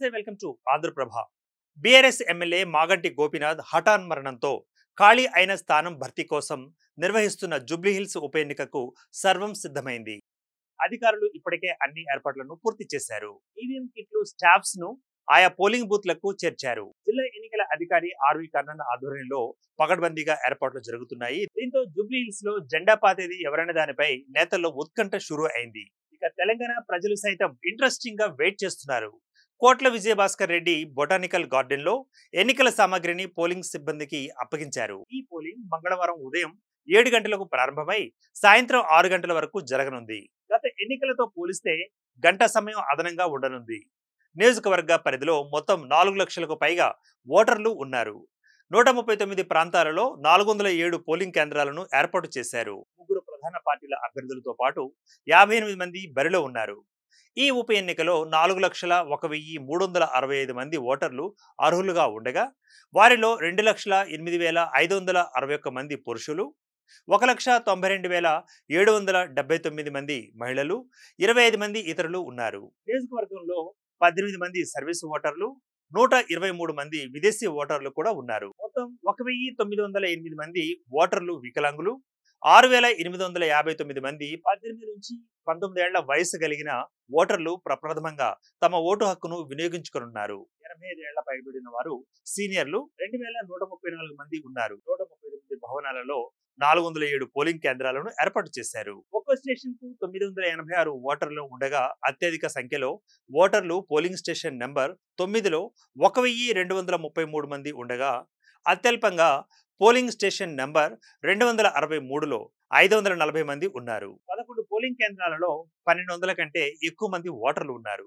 నమస్తే welcome to Andhra Prabha. BRS MLA Maganti Gopinath హఠాన్ మరణంతో ఖాళీ అయిన స్థానం భర్తీ కోసం నిర్వహిస్తున్న జూబ్లీహిల్స్ ఉప ఎన్నికకు సర్వం సిద్ధమైంది. అధికారులు ఇప్పటికే అన్ని ఏర్పాట్లను పూర్తి చేశారు. ఈవీఎం కిట్లు స్టాఫ్స్ ను ఆయా పోలింగ్ బూత్లకు చేర్చారు. జిల్లా ఎన్నికల అధికారి ఆర్వి కర్ణన్ ఆధ్వర్యంలో పకడ్బందీగా ఏర్పాట్లు జరుగుతున్నాయి. దీంతో జూబ్లీహిల్స్ లో జెండా పాతేది ఎవరనే దానిపై నేతల్లో ఉత్కంఠ షురూ అయింది. ఇక తెలంగాణ ప్రజలు సైతం ఇంట్రెస్టింగ్ గా వెయిట్ చేస్తున్నారు. కోట్ల విజయభాస్కర్ రెడ్డి బొటానికల్ గార్డెన్ లో ఎన్నికల సామాగ్రిని పోలింగ్ సిబ్బందికి అప్పగించారు. ఈ పోలింగ్ మంగళవారం ఉదయం 7 గంటలకు ప్రారంభమై సాయంత్రం 6 గంటల వరకు జరగనుంది. గత ఎన్నికలతో పోలిస్తే గంట సమయం అదనంగా ఉండనుంది. నియోజకవర్గ పరిధిలో మొత్తం 4 లక్షలకు పైగా ఓటర్లు ఉన్నారు. 139 ప్రాంతాలలో 407 పోలింగ్ కేంద్రాలను ఏర్పాటు చేశారు. ముగ్గురు ప్రధాన పార్టీల అభ్యర్థులతో పాటు 58 మంది బరిలో ఉన్నారు. ఈ ఉప ఎన్నికలో 4,01,365 మంది ఓటర్లు అర్హులుగా ఉండగా వారిలో 2,08,561 మంది పురుషులు, 1,92,779 మంది మహిళలు, 25 మంది ఇతరులు ఉన్నారు. నియోజకవర్గంలో 18 మంది సర్వీసు ఓటర్లు, 123 మంది విదేశీ ఓటర్లు కూడా ఉన్నారు. మొత్తం 1,908 మంది ఓటర్లు వికలాంగులు, 6,859 మంది 18 నుంచి 19 ఏళ్ల వయసు కలిగిన ఓటర్లు ప్రప్రథమంగా తమ ఓటు హక్కును వినియోగించుకున్నారు. 85 ఏళ్ల పైబడిన వారు సీనియర్లు 2,134 మంది ఉన్నారు. 139 భవనాలలో 407 పోలింగ్ కేంద్రాలను ఏర్పాటు చేశారు. ఒక్కో స్టేషన్ కు 986 ఓటర్లు ఉండగా అత్యధిక సంఖ్యలో ఓటర్లు పోలింగ్ స్టేషన్ నెంబర్ 9లో 1,233 మంది ఉండగా అత్యల్పంగా పోలింగ్ స్టేషన్ నెంబర్ 263లో 540 మంది ఉన్నారు. 11 పోలింగ్ కేంద్రాలలో 1,200 కంటే ఎక్కువ మంది ఓటర్లు ఉన్నారు.